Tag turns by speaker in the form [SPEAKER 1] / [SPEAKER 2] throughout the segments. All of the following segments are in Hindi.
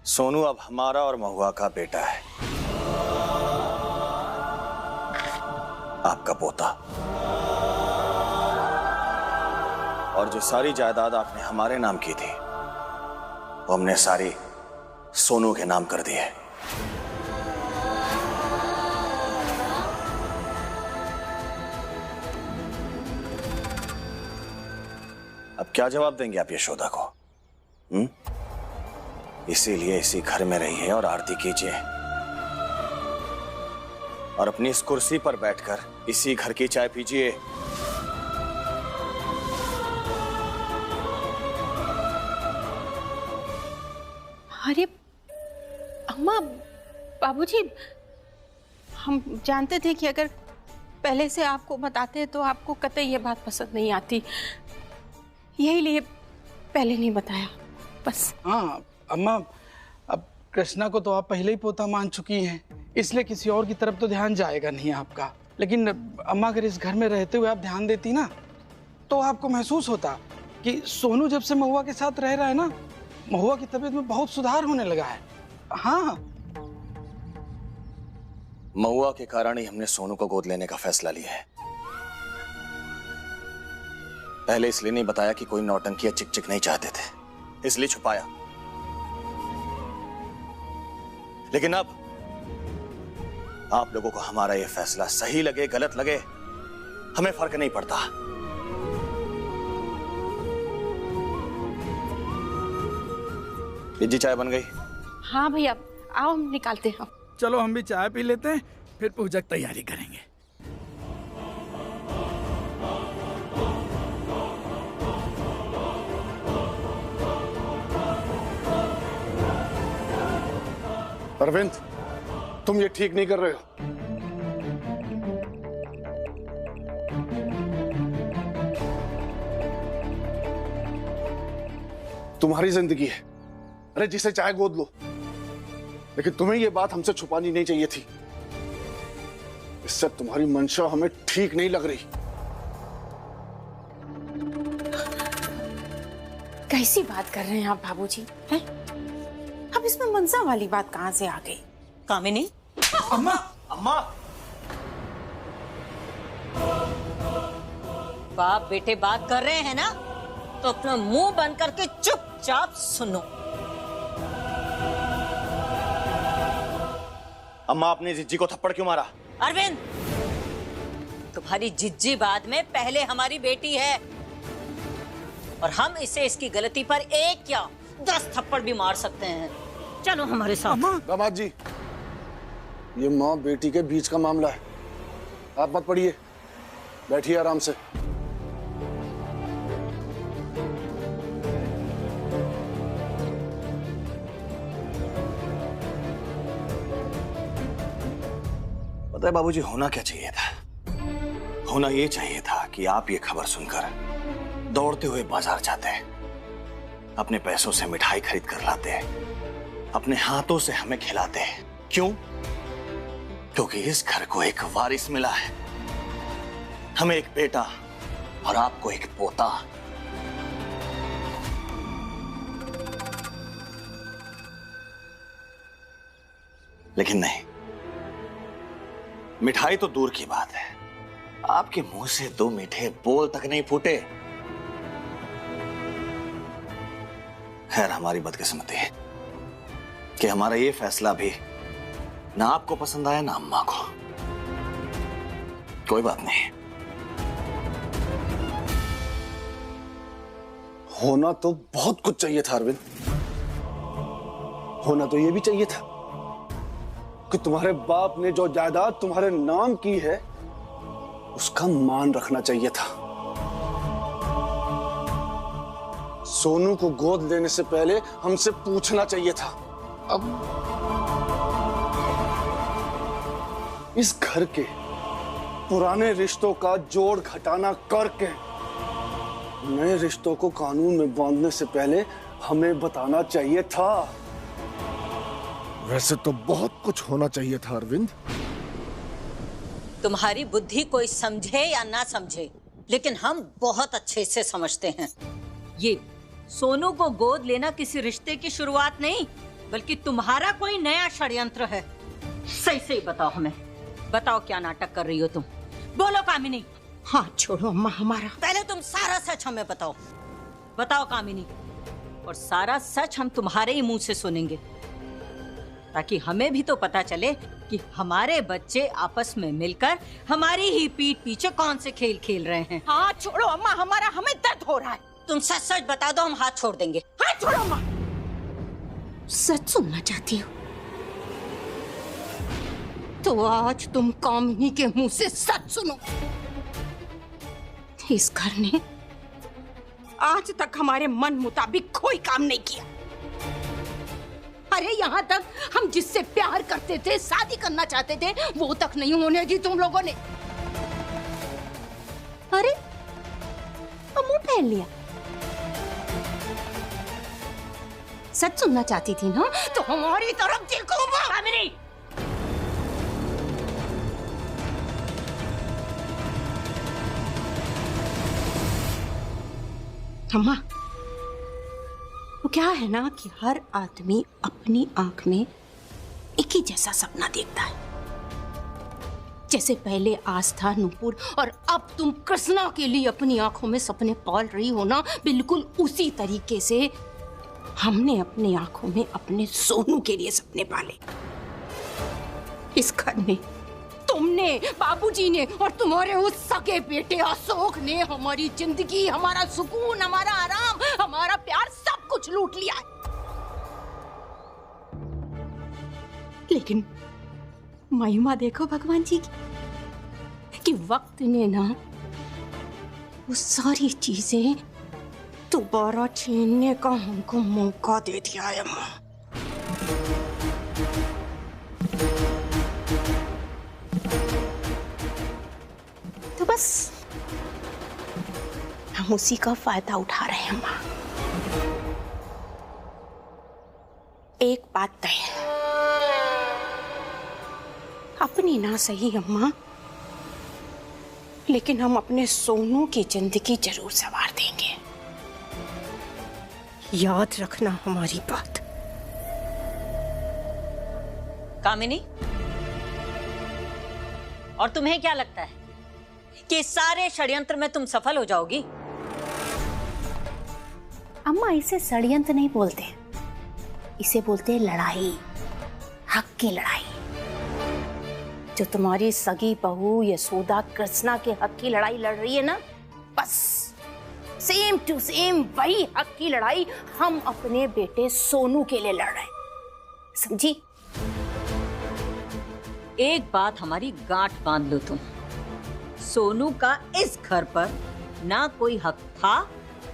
[SPEAKER 1] सोनू अब हमारा और महुआ का बेटा है, आपका पोता। और जो सारी जायदाद आपने हमारे नाम की थी वो हमने सारी सोनू के नाम कर दी है। अब क्या जवाब देंगे आप यशोदा को? इसीलिए इसी घर में रहिए और आरती कीजिए और अपनी इस कुर्सी पर बैठकर इसी घर की चाय पीजिए।
[SPEAKER 2] अरे अम्मा, बाबूजी, हम जानते थे कि अगर पहले से आपको बताते तो आपको कतई ये बात पसंद नहीं आती, यही लिए पहले नहीं बताया बस।
[SPEAKER 3] हाँ अम्मा, अब कृष्णा को तो आप पहले ही पोता मान चुकी हैं, इसलिए किसी और की तरफ तो ध्यान जाएगा नहीं आपका। लेकिन अम्मा अगर इस घर में रहते हुए आप ध्यान देती ना तो आपको महसूस होता कि सोनू जब से महुआ के साथ रह रहा है ना, महुआ की तबीयत में बहुत सुधार होने लगा है। हाँ,
[SPEAKER 1] महुआ के कारण ही हमने सोनू को गोद लेने का फैसला लिया है। पहले इसलिए नहीं बताया कि कोई नौटंकी या चिक-चिक नहीं चाहते थे, इसलिए छुपाया। लेकिन अब आप लोगों को हमारा यह फैसला सही लगे गलत लगे, हमें फर्क नहीं पड़ता। जी चाय बन गई?
[SPEAKER 2] हाँ भैया, आओ हम निकालते हैं।
[SPEAKER 3] चलो हम भी चाय पी लेते हैं, फिर पूजा की तैयारी करेंगे।
[SPEAKER 4] अरविंद, तुम ये ठीक नहीं कर रहे हो। तुम्हारी जिंदगी है, अरे जिसे चाहे गोद लो, लेकिन तुम्हें ये बात हमसे छुपानी नहीं चाहिए थी। इससे तुम्हारी मंशा हमें ठीक नहीं लग रही।
[SPEAKER 2] कैसी बात कर रहे हैं आप बाबूजी? हैं? अब इसमें मंशा वाली बात कहां से आ गई?
[SPEAKER 5] कामिनी,
[SPEAKER 3] अम्मा,
[SPEAKER 1] अम्मा,
[SPEAKER 5] बाप बेटे बात कर रहे हैं ना तो अपना मुंह बंद करके चुपचाप सुनो।
[SPEAKER 1] अम्मा आपने जिज्जी को थप्पड़ क्यों मारा?
[SPEAKER 5] अरविंद, तुम्हारी जिज्जी बाद में, पहले हमारी बेटी है और हम इसे इसकी गलती पर एक क्या 10 थप्पड़ भी मार सकते हैं। चलो हमारे साथ।
[SPEAKER 4] दामाद जी, ये माँ बेटी के बीच का मामला है, आप मत पढ़िए, बैठिए आराम से।
[SPEAKER 1] पता है बाबूजी, होना क्या चाहिए था? होना ये चाहिए था कि आप ये खबर सुनकर दौड़ते हुए बाजार जाते, अपने पैसों से मिठाई खरीद कर लाते, अपने हाथों से हमें खिलाते। क्यों? क्योंकि इस घर को एक वारिस मिला है, हमें एक बेटा और आपको एक पोता। लेकिन नहीं, मिठाई तो दूर की बात है, आपके मुंह से 2 मीठे बोल तक नहीं फूटे। खैर, हमारी बदकिस्मती है कि हमारा ये फैसला भी ना आपको पसंद आया ना अम्मा को। कोई बात नहीं,
[SPEAKER 4] होना तो बहुत कुछ चाहिए था अरविंद। होना तो ये भी चाहिए था कि तुम्हारे बाप ने जो जायदाद तुम्हारे नाम की है उसका मान रखना चाहिए था। सोनू को गोद लेने से पहले हमसे पूछना चाहिए था। अब इस घर के पुराने रिश्तों का जोड़ घटाना करके नए रिश्तों को कानून में बांधने से पहले हमें बताना चाहिए था। वैसे तो बहुत कुछ होना चाहिए था अरविंद।
[SPEAKER 5] तुम्हारी बुद्धि कोई समझे या ना समझे, लेकिन हम बहुत अच्छे से समझते हैं। ये सोनू को गोद लेना किसी रिश्ते की शुरुआत नहीं, बल्कि तुम्हारा कोई नया षड्यंत्र है। सही सही बताओ हमें, बताओ क्या नाटक कर रही हो तुम? बोलो कामिनी।
[SPEAKER 2] हाथ छोड़ो अम्मा हमारा।
[SPEAKER 5] पहले तुम सारा सच हमें बताओ। बताओ कामिनी, और सारा सच हम तुम्हारे ही मुंह से सुनेंगे, ताकि हमें भी तो पता चले कि हमारे बच्चे आपस में मिलकर हमारी ही पीठ पीछे कौन से खेल खेल रहे हैं।
[SPEAKER 2] हाथ छोड़ो अम्मा हमारा, हमें दर्द हो रहा है।
[SPEAKER 5] तुम सच सच बता दो, हम हाथ छोड़ देंगे।
[SPEAKER 2] हाथ छोड़ो अम्मा। सच सुनना चाहती हो तो आज तुम कामिनी के मुंह से सच सुनो। इस घर ने आज तक हमारे मन मुताबिक कोई काम नहीं किया। अरे यहाँ तक हम जिससे प्यार करते थे, शादी करना चाहते थे, वो तक नहीं होने दी तुम लोगों ने। अरे मुंह पहन लिया। सच सुनना चाहती थी ना, तो हमारी तरफ देखो। कामिनी, अम्मा, वो क्या है ना कि हर आदमी अपनी आंख में एक ही जैसा सपना देखता है। जैसे पहले आस्था, नूपुर और अब तुम कृष्णा के लिए अपनी आंखों में सपने पाल रही हो ना, बिल्कुल उसी तरीके से हमने अपनी आंखों में अपने सोनू के लिए सपने पाले। इस घर में तुमने, बाबूजी ने और तुम्हारे उस सगे बेटे अशोक ने हमारी जिंदगी, हमारा सुकून, हमारा आराम, हमारा प्यार सब कुछ लूट लिया है। लेकिन महिमा देखो भगवान जी की कि वक्त ने ना वो सारी चीजें दोबारा छीनने का हमको मौका दे दिया है माँ। तो बस हम उसी का फायदा उठा रहे हैं माँ। एक बात तय है, अपनी ना सही अम्मा, लेकिन हम अपने सोनू की जिंदगी जरूर संवार देंगे। याद रखना हमारी बात।
[SPEAKER 5] कामिनी, और तुम्हें क्या लगता है कि इस सारे षड्यंत्र में तुम सफल हो जाओगी?
[SPEAKER 6] अम्मा, इसे षड्यंत्र नहीं बोलते, इसे बोलते हैं लड़ाई, हक की लड़ाई। जो तुम्हारी सगी बहू यशोदा कृष्णा के हक की लड़ाई लड़ रही है ना, बस सेम टू सेम वही हक की लड़ाई हम अपने बेटे सोनू के लिए लड़ रहे हैं, समझी?
[SPEAKER 5] एक बात हमारी गांठ बांध लो तुम, सोनू का इस घर पर ना कोई हक था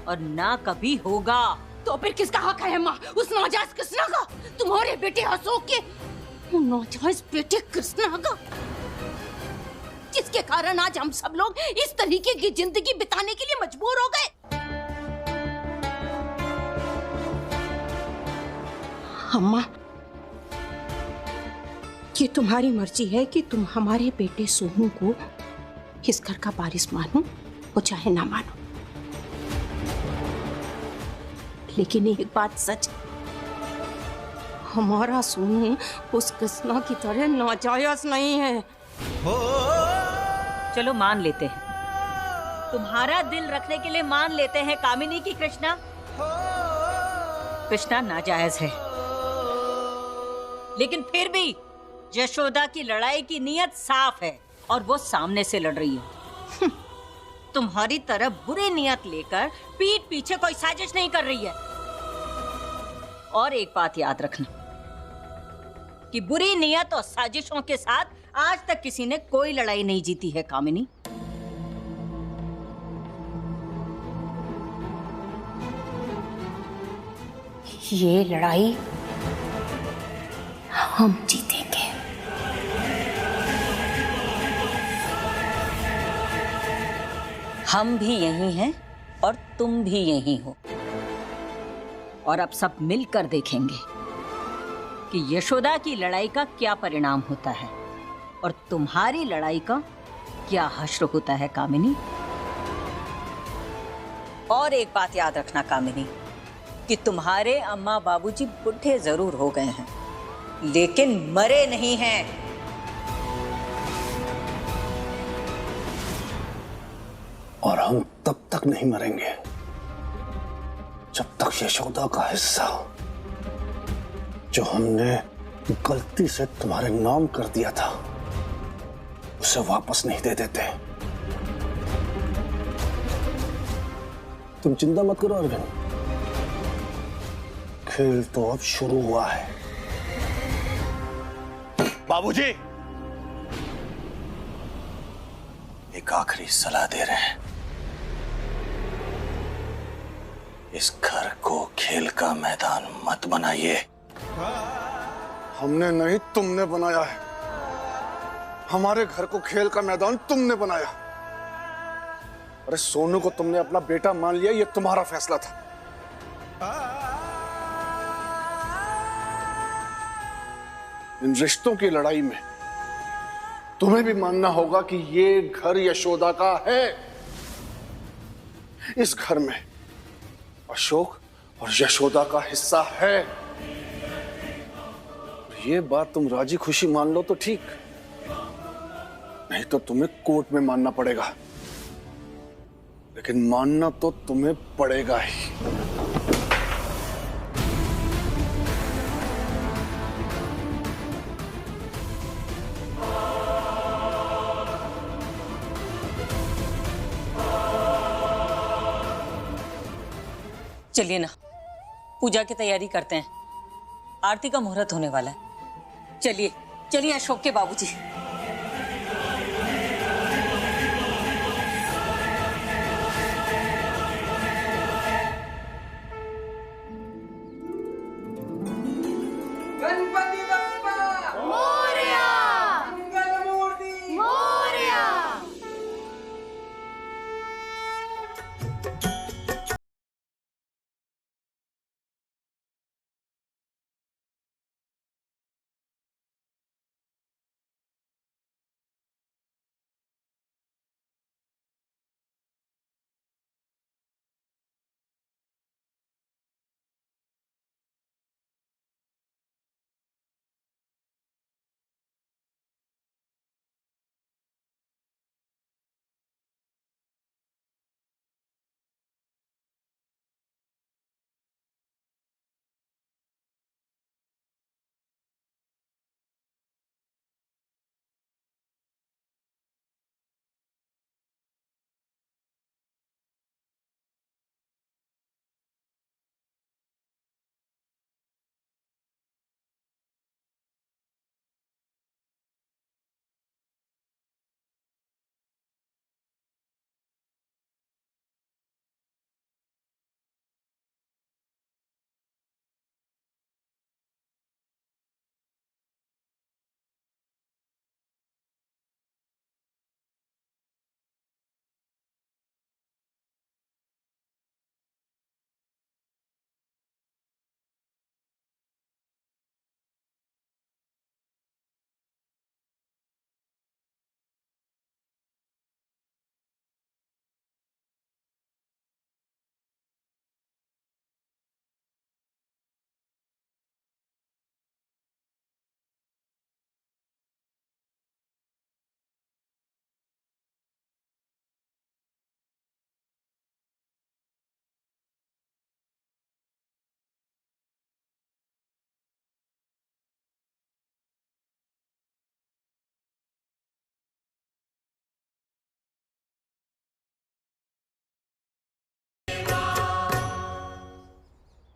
[SPEAKER 5] और ना कभी होगा।
[SPEAKER 2] तो फिर किसका हक है माँ? उस नाजायज कृष्णा का, तुम्हारे बेटे अशोक के, वो नाजायज बेटे कृष्णा का, जिसके कारण आज हम सब लोग इस तरीके की जिंदगी बिताने के लिए मजबूर हो गए। अम्मा, ये तुम्हारी मर्जी है कि तुम हमारे बेटे सोनू को इस घर का वारिस मानो वो चाहे ना मानो, लेकिन एक बात सच, हमारा सोनू उस कृष्णा की तरह नाजायज नहीं है।
[SPEAKER 5] चलो मान लेते हैं, तुम्हारा दिल रखने के लिए मान लेते हैं कामिनी की कृष्णा नाजायज है, लेकिन फिर भी यशोदा की लड़ाई की नीयत साफ है और वो सामने से लड़ रही है। तुम्हारी तरह बुरी नीयत लेकर पीठ पीछे कोई साजिश नहीं कर रही है। और एक बात याद रखना कि बुरी नीयत और साजिशों के साथ आज तक किसी ने कोई लड़ाई नहीं जीती है कामिनी।
[SPEAKER 6] ये लड़ाई हम जीतेंगे।
[SPEAKER 5] हम भी यही हैं और तुम भी यही हो, और अब सब मिलकर देखेंगे कि यशोदा की लड़ाई का क्या परिणाम होता है और तुम्हारी लड़ाई का क्या हश्र होता है कामिनी। और एक बात याद रखना कामिनी, कि तुम्हारे अम्मा बाबूजी बुढ़े जरूर हो गए हैं, लेकिन मरे नहीं हैं।
[SPEAKER 4] और हम तब तक नहीं मरेंगे जब तक यशोदा का हिस्सा जो हमने गलती से तुम्हारे नाम कर दिया था उसे वापस नहीं दे देते। तुम चिंता मत करो अरविंद, खेल तो अब शुरू हुआ है।
[SPEAKER 1] बाबूजी, एक आखिरी सलाह दे रहे हैं। इस घर को खेल का मैदान मत बनाइए।
[SPEAKER 4] हमने नहीं, तुमने बनाया है। हमारे घर को खेल का मैदान तुमने बनाया। अरे सोनू को तुमने अपना बेटा मान लिया, ये तुम्हारा फैसला था। इन रिश्तों की लड़ाई में तुम्हें भी मानना होगा कि ये घर यशोदा का है। इस घर में अशोक और यशोदा का हिस्सा है। ये बात तुम राजी खुशी मान लो तो ठीक, नहीं तो तुम्हें कोर्ट में मानना पड़ेगा। लेकिन मानना तो तुम्हें पड़ेगा ही।
[SPEAKER 5] चलिए ना, पूजा की तैयारी करते हैं। आरती का मुहूर्त होने वाला है। चलिए चलिए अशोक के बाबूजी।
[SPEAKER 7] गणपति बप्पा मोरया, मंगल मूर्ति मोरया।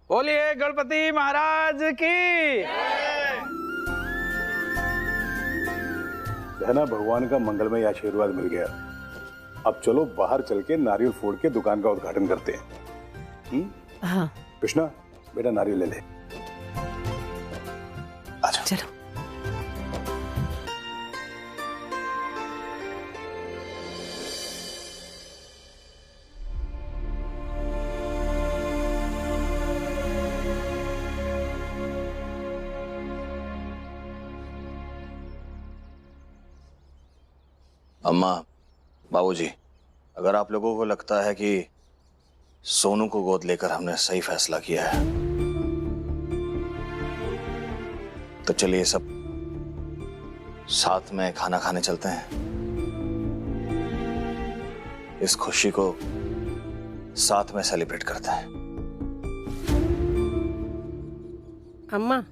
[SPEAKER 3] बोलिए गणपति महाराज की।
[SPEAKER 8] है ना, भगवान का मंगलमय आशीर्वाद मिल गया। अब चलो बाहर चल के नारियल फोड़ के दुकान का उद्घाटन करते हैं।
[SPEAKER 9] हाँ
[SPEAKER 8] कृष्णा बेटा नारियल ले ले।
[SPEAKER 1] अच्छा
[SPEAKER 9] चलो।
[SPEAKER 1] अम्मा, बाबूजी, अगर आप लोगों को लगता है कि सोनू को गोद लेकर हमने सही फैसला किया है। तो चलिए सब साथ में खाना खाने चलते हैं। इस खुशी को साथ में सेलिब्रेट करते हैं।
[SPEAKER 2] अम्मा,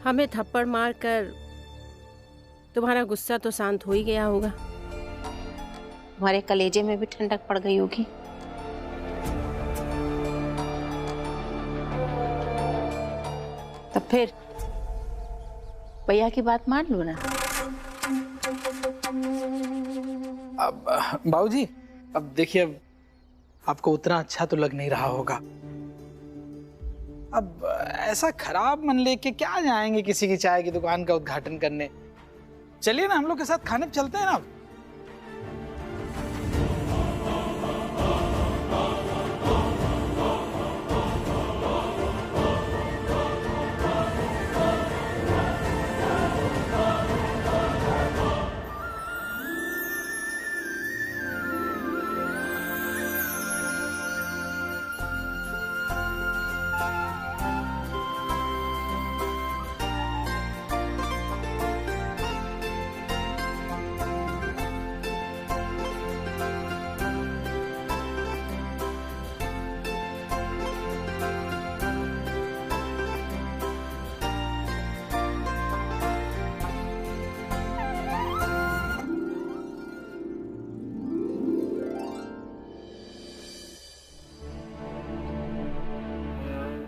[SPEAKER 2] हमें थप्पड़ मारकर तुम्हारा गुस्सा तो शांत हो ही गया होगा, हमारे कलेजे में भी ठंडक पड़ गई होगी। तब फिर भैया की बात मान लो ना।
[SPEAKER 3] अब बाबूजी, अब देखिए, अब आपको उतना अच्छा तो लग नहीं रहा होगा। अब ऐसा खराब मन लेके क्या जाएंगे किसी की चाय की दुकान का उद्घाटन करने। चलिए ना, हम लोग के साथ खाने पे चलते हैं ना।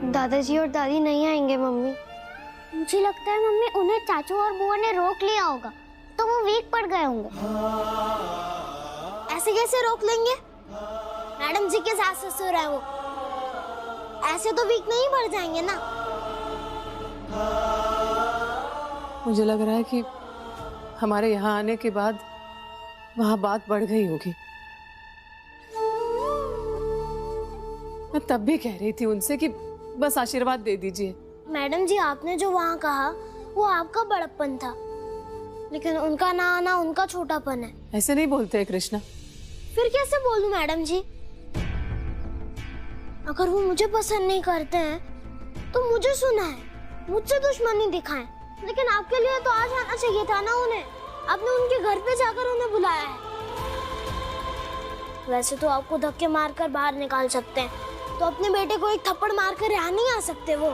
[SPEAKER 9] दादाजी और दादी नहीं आएंगे मम्मी। मुझे लगता है मम्मी उन्हें चाचू और बुआ ने रोक लिया होगा, तो वो वीक पड़ गए होंगे। ऐसे कैसे रोक लेंगे? मैडम जी के सास ससुर है वो, ऐसे तो वीक नहीं पड़ जाएंगे ना।
[SPEAKER 2] मुझे लग रहा है कि हमारे यहाँ आने के बाद वहाँ बात बढ़ गई होगी। मैं तब भी कह रही थी उनसे कि बस आशीर्वाद दे दीजिए।
[SPEAKER 9] मैडम जी, आपने जो वहाँ कहा वो आपका बड़प्पन था, लेकिन उनका ना आना उनका छोटापन है।
[SPEAKER 2] ऐसे नहीं बोलते हैं कृष्णा।
[SPEAKER 9] फिर कैसे बोलूं मैडम जी? अगर वो मुझे पसंद नहीं करते हैं तो मुझे सुनाएं, मुझसे दुश्मनी दिखाएं, लेकिन आपके लिए तो आज आना चाहिए था ना उन्हें। आपने उनके घर पे जाकर उन्हें बुलाया है। वैसे तो आपको धक्के मारकर बाहर निकाल सकते हैं, तो अपने बेटे को एक थप्पड़ मारकर यहाँ नहीं आ सकते वो।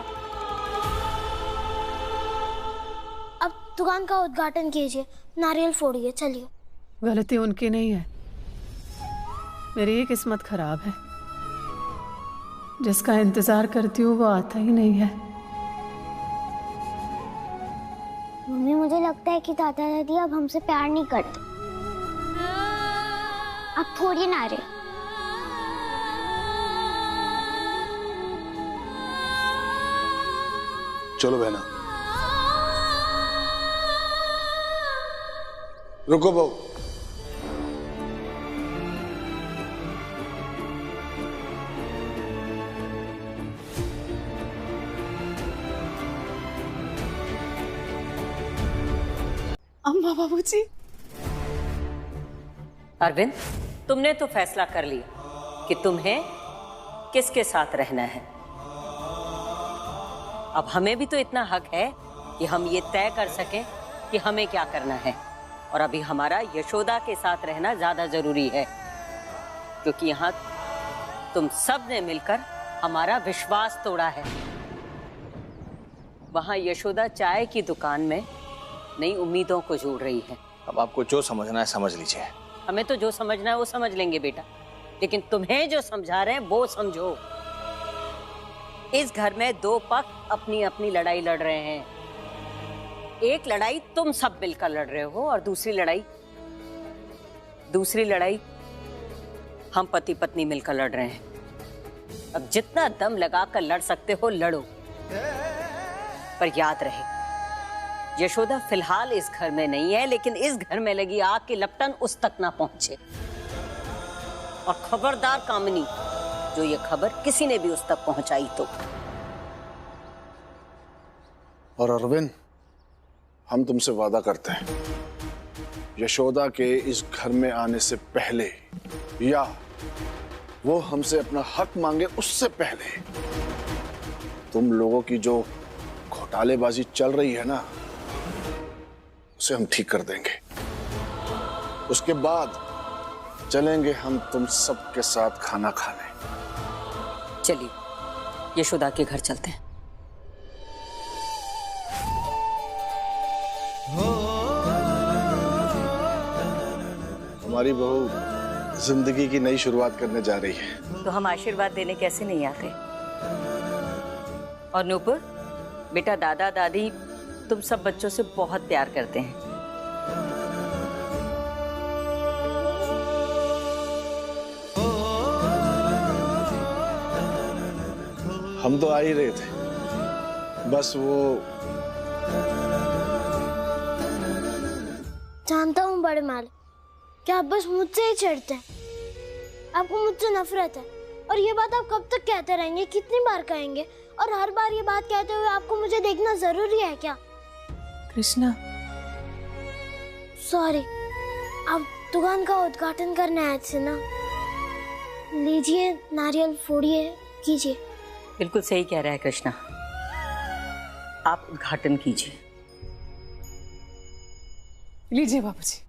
[SPEAKER 9] अब दुकान का उद्घाटन कीजिए, नारियल फोड़िए, चलिए।
[SPEAKER 2] गलती उनकी नहीं है, मेरी ये किस्मत खराब है। जिसका इंतजार करती हूँ वो आता ही नहीं है।
[SPEAKER 9] मम्मी, मुझे लगता है कि दादा दादी अब हमसे प्यार नहीं करते। अब फोड़िए नारियल।
[SPEAKER 4] चलो बहना, रुको बहू।
[SPEAKER 2] अम्मा, बाबूजी।
[SPEAKER 5] अरविंद, तुमने तो फैसला कर लिया कि तुम्हें किसके साथ रहना है। अब हमें भी तो इतना हक है कि हम ये तय कर सकें कि हमें क्या करना है। और अभी हमारा यशोदा के साथ रहना ज्यादा जरूरी है, क्योंकि यहाँ तुम सब ने मिलकर हमारा विश्वास तोड़ा है। वहाँ यशोदा चाय की दुकान में नई उम्मीदों को जोड़ रही है।
[SPEAKER 1] अब आपको जो समझना है समझ लीजिए।
[SPEAKER 5] हमें तो जो समझना है वो समझ लेंगे बेटा, लेकिन तुम्हें जो समझा रहे हैं वो समझो। इस घर में दो पक्ष अपनी अपनी लड़ाई लड़ रहे हैं। एक लड़ाई तुम सब मिलकर लड़ रहे हो और दूसरी लड़ाई हम पति पत्नी मिलकर लड़ रहे हैं। अब जितना दम लगाकर लड़ सकते हो लड़ो, पर याद रहे यशोदा फिलहाल इस घर में नहीं है, लेकिन इस घर में लगी आग की लपटन उस तक ना पहुंचे। और खबरदार कामिनी, जो ये खबर किसी ने भी उस तक पहुंचाई तो।
[SPEAKER 4] और अरविंद, हम तुमसे वादा करते हैं, यशोदा के इस घर में आने से पहले या वो हमसे अपना हक मांगे उससे पहले तुम लोगों की जो घोटालेबाजी चल रही है ना, उसे हम ठीक कर देंगे। उसके बाद चलेंगे हम तुम सबके साथ खाना खाने।
[SPEAKER 5] चलिए यशोदा के घर चलते हैं।
[SPEAKER 4] हमारी बहू जिंदगी की नई शुरुआत करने जा रही है,
[SPEAKER 5] तो हम आशीर्वाद देने कैसे नहीं आते। और नूपुर बेटा, दादा दादी तुम सब बच्चों से बहुत प्यार करते हैं।
[SPEAKER 4] हम तो आ ही रहे थे, बस वो
[SPEAKER 9] जानता हूँ बड़े माल, क्या आप बस मुझसे ही चिढ़ते हैं। आपको मुझसे नफरत है और ये बात आप कब तक कहते रहेंगे, कितनी बार कहेंगे? और हर बार ये बात कहते हुए आपको मुझे देखना जरूरी है क्या?
[SPEAKER 2] कृष्णा,
[SPEAKER 9] सॉरी, आप दुकान का उद्घाटन करने आए थे ना? लीजिए, नारियल फोड़िए, कीजिए।
[SPEAKER 5] बिल्कुल सही कह रहा है कृष्णा, आप उद्घाटन कीजिए।
[SPEAKER 2] लीजिए बाबूजी।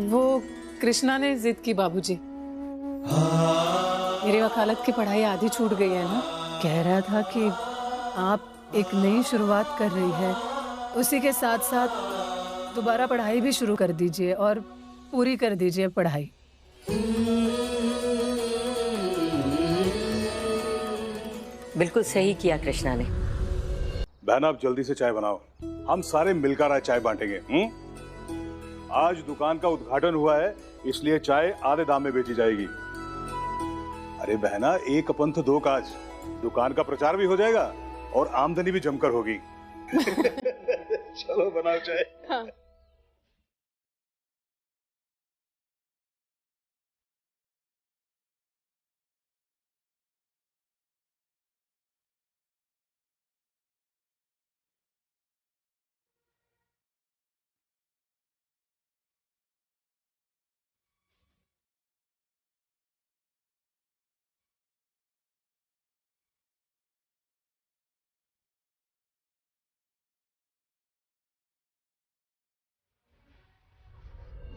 [SPEAKER 10] वो कृष्णा ने जिद की बाबूजी, मेरी वकालत की पढ़ाई आधी छूट गई है ना। कह रहा था कि आप एक नई शुरुआत कर रही है, उसी के साथ साथ दोबारा पढ़ाई भी शुरू कर दीजिए और पूरी कर दीजिए पढ़ाई।
[SPEAKER 5] बिल्कुल सही किया कृष्णा ने।
[SPEAKER 8] बहन आप जल्दी से चाय बनाओ, हम सारे मिलकर आज चाय बांटेंगे। आज दुकान का उद्घाटन हुआ है, इसलिए चाय आधे दाम में बेची जाएगी। अरे बहना, एक पंथ दो काज, दुकान का प्रचार भी हो जाएगा और आमदनी भी जमकर होगी। चलो बनाओ चाय।
[SPEAKER 10] हाँ।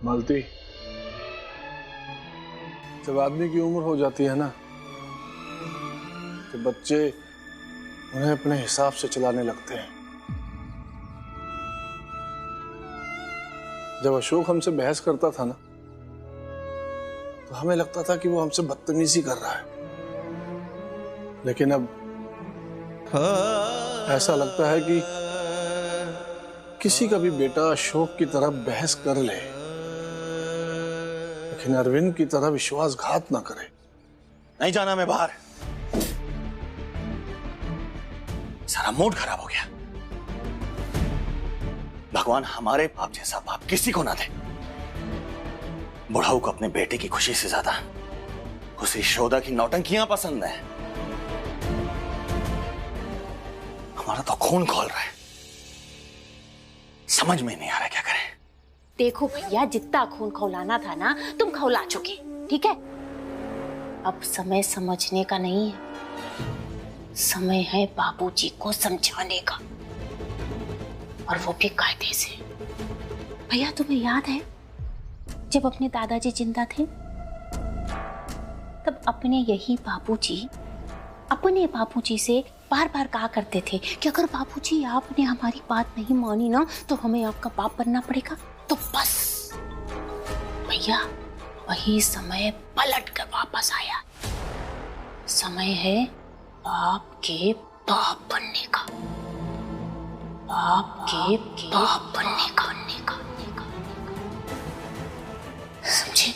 [SPEAKER 4] मालती, जब आदमी की उम्र हो जाती है ना, तो बच्चे उन्हें अपने हिसाब से चलाने लगते हैं। जब अशोक हमसे बहस करता था ना, तो हमें लगता था कि वो हमसे बदतमीजी कर रहा है, लेकिन अब ऐसा लगता है कि किसी का भी बेटा अशोक की तरह बहस कर ले, लेकिन अरविंद की तरह विश्वासघात ना करे।
[SPEAKER 1] नहीं जाना मैं बाहर, सारा मूड खराब हो गया। भगवान हमारे बाप जैसा बाप किसी को ना दे। बुढ़ाऊ को अपने बेटे की खुशी से ज्यादा उसे यशोदा की नौटंकियां पसंद है। हमारा तो खून खौल रहा है, समझ में नहीं आ रहा क्या करें।
[SPEAKER 6] देखो भैया, जितना खून खौलाना था ना, तुम खौला चुके, ठीक है? अब समय समझने का नहीं है, समय है बाबूजी को समझाने का, और वो भी कायदे से। भैया, तुम्हें याद है जब अपने दादाजी जिंदा थे, तब अपने यही बाबूजी अपने बाबूजी से बार बार कहा करते थे कि अगर बाबूजी आपने हमारी बात नहीं मानी ना, तो हमें आपका बाप बनना पड़ेगा। तो बस भैया, वही समय पलट कर वापस आया। समय है आपके बाप बनने का, आपके बाप बनने का, समझे?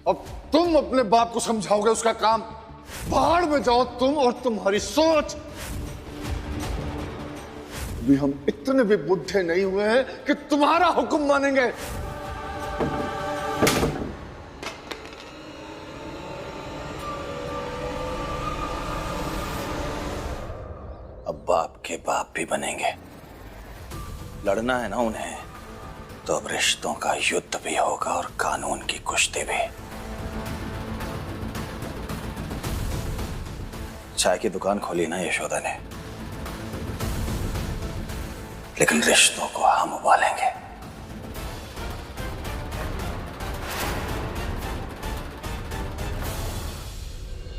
[SPEAKER 4] अब तुम अपने बाप को समझाओगे उसका काम? पहाड़ में जाओ तुम और तुम्हारी सोच। अभी हम इतने भी बुढ़े नहीं हुए हैं कि तुम्हारा हुक्म मानेंगे।
[SPEAKER 1] अब बाप के बाप भी बनेंगे। लड़ना है ना उन्हें, तो अब रिश्तों का युद्ध भी होगा और कानून की कुश्ती भी। चाय की दुकान खोली ना यशोदा ने, लेकिन रिश्तों को हम उबालेंगे।